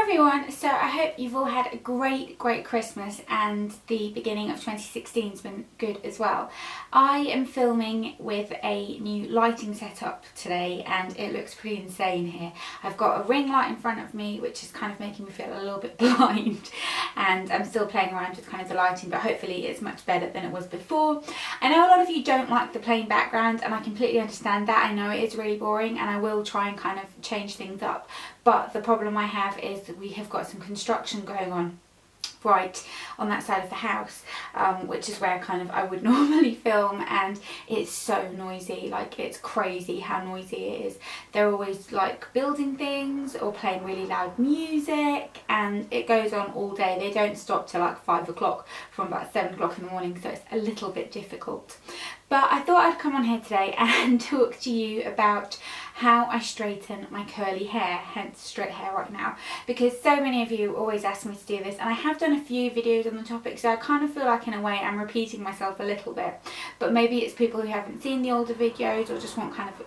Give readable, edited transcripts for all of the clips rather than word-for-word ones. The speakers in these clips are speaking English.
Hi everyone, so I hope you've all had a great Christmas and the beginning of 2016 has been good as well. I am filming with a new lighting setup today and it looks pretty insane here. I've got a ring light in front of me which is kind of making me feel a little bit blind, and I'm still playing around with kind of the lighting, but hopefully it's much better than it was before. I know a lot of you don't like the plain background and I completely understand that. I know it is really boring and I will try and kind of change things up, but the problem I have is that we have got some construction going on right on that side of the house, which is where kind of I would normally film, and it's so noisy. Like, it's crazy how noisy it is. They're always like building things or playing really loud music and it goes on all day. They don't stop till like 5 o'clock from about 7 o'clock in the morning, so it's a little bit difficult. But I thought I'd come on here today and talk to you about how I straighten my curly hair, hence straight hair right now, because so many of you always ask me to do this and I have done a few videos on the topic, so I kind of feel like in a way I'm repeating myself a little bit, but maybe it's people who haven't seen the older videos or just want kind of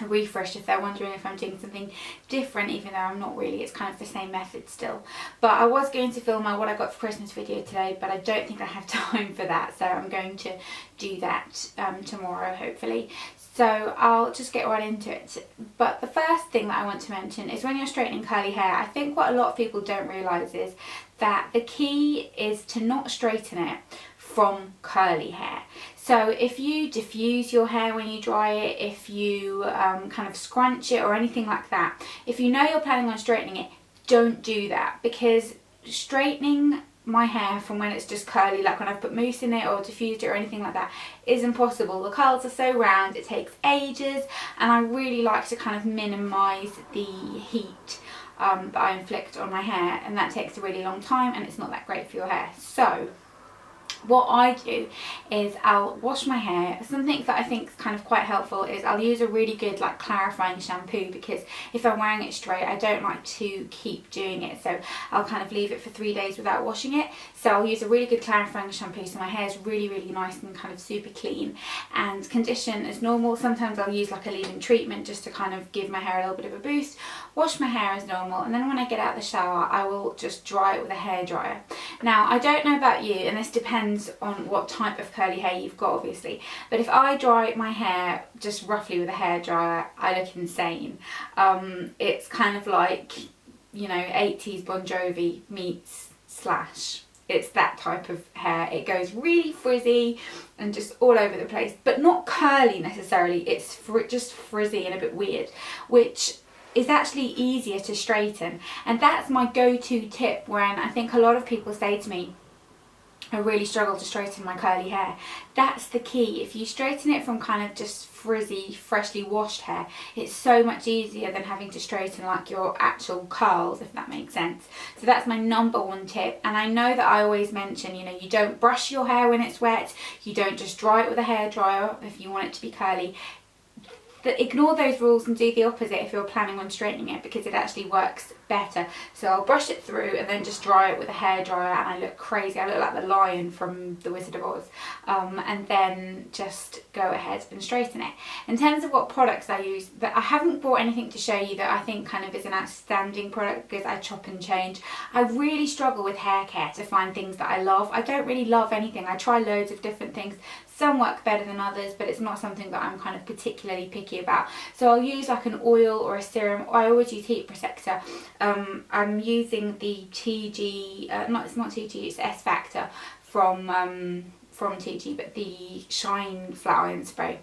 a refresh if they're wondering if I'm doing something different, even though I'm not really. It's kind of the same method still. But I was going to film my what I got for Christmas video today, but I don't think I have time for that, so I'm going to do that tomorrow hopefully. So I'll just get right into it. But the first thing that I want to mention is when you're straightening curly hair, I think what a lot of people don't realise is that the key is to not straighten it from curly hair. So if you diffuse your hair when you dry it, if you kind of scrunch it or anything like that, if you know you're planning on straightening it, don't do that, because straightening my hair from when it's just curly, like when I've put mousse in it or diffused it or anything like that, is impossible. The curls are so round, it takes ages, and I really like to kind of minimise the heat that I inflict on my hair, and that takes a really long time and it's not that great for your hair. So what I do is I'll wash my hair. Something that I think is kind of quite helpful is I'll use a really good like clarifying shampoo, because if I'm wearing it straight I don't like to keep doing it, so I'll kind of leave it for 3 days without washing it. So I'll use a really good clarifying shampoo so my hair is really nice and kind of super clean, and condition as normal. Sometimes I'll use like a leave-in treatment just to kind of give my hair a little bit of a boost. Wash my hair as normal, and then when I get out of the shower I will just dry it with a hairdryer. Now I don't know about you, and this depends on what type of curly hair you've got obviously, but if I dry my hair just roughly with a hairdryer I look insane. It's kind of like, you know, 80s Bon Jovi meets Slash. It's that type of hair. It goes really frizzy and just all over the place, but not curly necessarily. It's just frizzy and a bit weird, which is actually easier to straighten. And that's my go-to tip when I think a lot of people say to me, I really struggle to straighten my curly hair. That's the key. If you straighten it from kind of just frizzy, freshly washed hair, it's so much easier than having to straighten like your actual curls, if that makes sense. So that's my #1 tip. And I know that I always mention, you know, you don't brush your hair when it's wet, you don't just dry it with a hairdryer if you want it to be curly. Ignore those rules and do the opposite if you're planning on straightening it, because it actually works better. So I'll brush it through and then just dry it with a hairdryer, and I look crazy. I look like the lion from The Wizard of Oz. And then just go ahead and straighten it. In terms of what products I use, I haven't brought anything to show you that I think kind of is an outstanding product, because I chop and change. I really struggle with hair care to find things that I love. I don't really love anything. I try loads of different things. Some work better than others, but it's not something that I'm kind of particularly picky about. So I'll use like an oil or a serum. I always use heat protector. I'm using the TG, it's not TG, it's S Factor from TG, but the Shine Flat Iron Spray.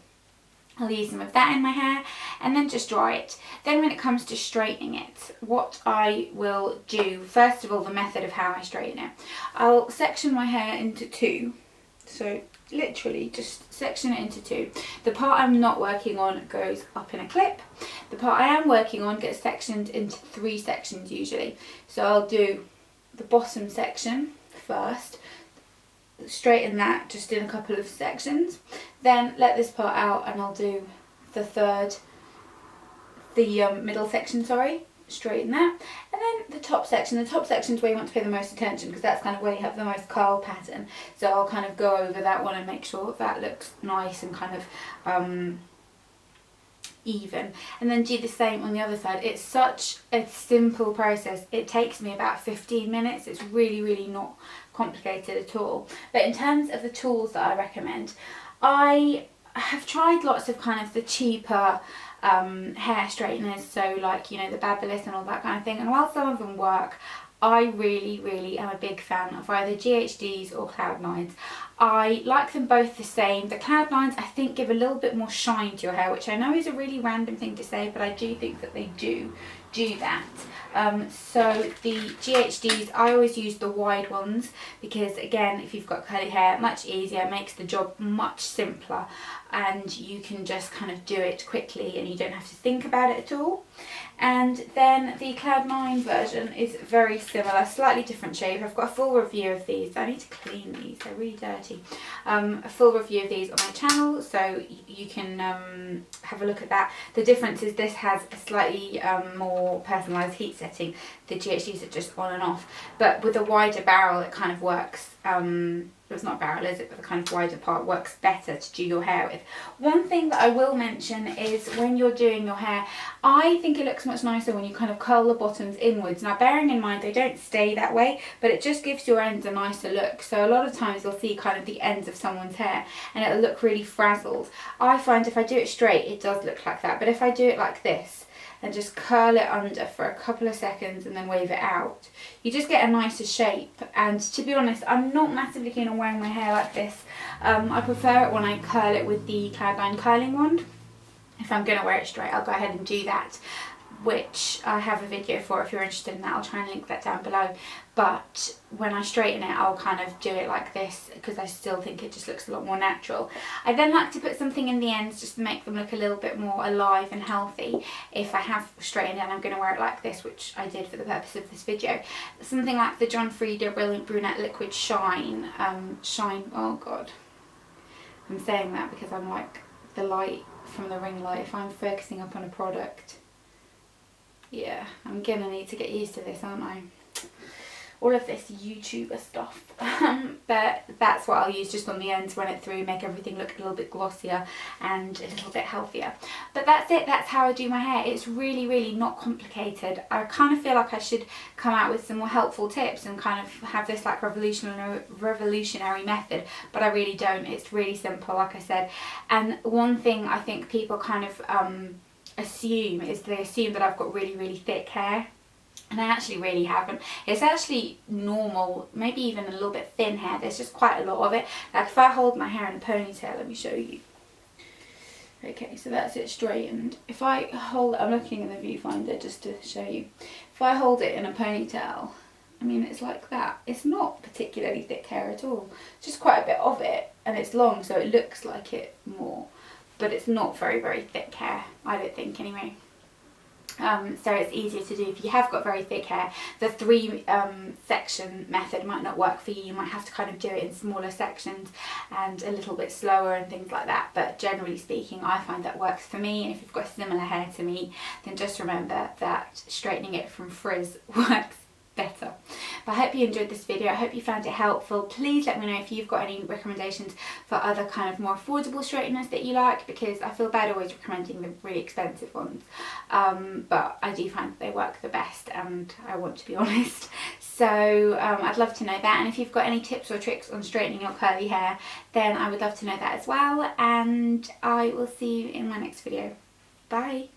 I'll use some of that in my hair and then just dry it. Then when it comes to straightening it, what I will do, first of all, the method of how I straighten it. I'll section my hair into two. So literally just section it into two. The part I'm not working on goes up in a clip. The part I am working on gets sectioned into 3 sections usually. So I'll do the bottom section first, straighten that just in a couple of sections, then let this part out and I'll do the middle section, sorry, straighten that, and then the top section. The top section is where you want to pay the most attention, because that's kind of where you have the most curl pattern. So I'll kind of go over that one and make sure that looks nice and kind of even, and then do the same on the other side. It's such a simple process. It takes me about 15 minutes. It's really not complicated at all. But in terms of the tools that I recommend, I have tried lots of kind of the cheaper hair straighteners, so like, you know, the Babyliss and all that kind of thing, and while some of them work, I really am a big fan of either GHDs or Cloud9s. I like them both the same. The Cloud9s I think give a little bit more shine to your hair, which I know is a really random thing to say, but I do think that they do that. So the GHDs, I always use the wide ones because, again, if you've got curly hair, much easier, makes the job much simpler, and you can just kind of do it quickly and you don't have to think about it at all. And then the Cloud9 version is very similar, slightly different shape. I've got a full review of these. I need to clean these, they're really dirty. A full review of these on my channel, so you can have a look at that. The difference is this has a slightly more personalised heat setting. The GHDs are just on and off, but with a wider barrel it kind of works. It's not a barrel, is it? But the kind of wider part works better to do your hair with. One thing that I will mention is when you're doing your hair, I think it looks much nicer when you kind of curl the bottoms inwards. Now, bearing in mind they don't stay that way, but it just gives your ends a nicer look. So a lot of times you'll see kind of the ends of someone's hair and it'll look really frazzled. I find if I do it straight, it does look like that, but if I do it like this and just curl it under for a couple of seconds and then wave it out, you just get a nicer shape. And to be honest, I'm not massively keen on wearing my hair like this. I prefer it when I curl it with the Cloud9 curling wand. If I'm going to wear it straight, I'll go ahead and do that, which I have a video for if you're interested in that. I'll try and link that down below. But when I straighten it, I'll kind of do it like this because I still think it just looks a lot more natural. I then like to put something in the ends just to make them look a little bit more alive and healthy. If I have straightened it and I'm going to wear it like this, which I did for the purpose of this video, something like the John Frieda Brilliant Brunette Liquid Shine. Oh god, I'm saying that because I'm like the light from the ring light. If I'm focusing up on a product, yeah, I'm gonna need to get used to this, aren't I? All of this YouTuber stuff. But that's what I'll use just on the ends, run it through, make everything look a little bit glossier and a little bit healthier. But that's it, that's how I do my hair. It's really not complicated. I kind of feel like I should come out with some more helpful tips and kind of have this like revolutionary method, but I really don't. It's really simple, like I said. And one thing I think people kind of assume is they assume that I've got really thick hair. And I actually really haven't. It's actually normal, maybe even a little bit thin hair. There's just quite a lot of it. Like if I hold my hair in a ponytail, let me show you. Okay, so that's it straightened. If I hold it, I'm looking in the viewfinder just to show you. If I hold it in a ponytail, I mean, it's like that. It's not particularly thick hair at all. It's just quite a bit of it, and it's long, so it looks like it more. But it's not very thick hair, I don't think anyway. So it's easier to do if you have got very thick hair. The 3 section method might not work for you. You might have to kind of do it in smaller sections and a little bit slower and things like that. But generally speaking, I find that works for me. And if you've got similar hair to me, then just remember that straightening it from frizz works better. But I hope you enjoyed this video. I hope you found it helpful. Please let me know if you've got any recommendations for other kind of more affordable straighteners that you like, because I feel bad always recommending the really expensive ones, but I do find that they work the best, and I want to be honest. So I'd love to know that, and if you've got any tips or tricks on straightening your curly hair, then I would love to know that as well, and I will see you in my next video. Bye!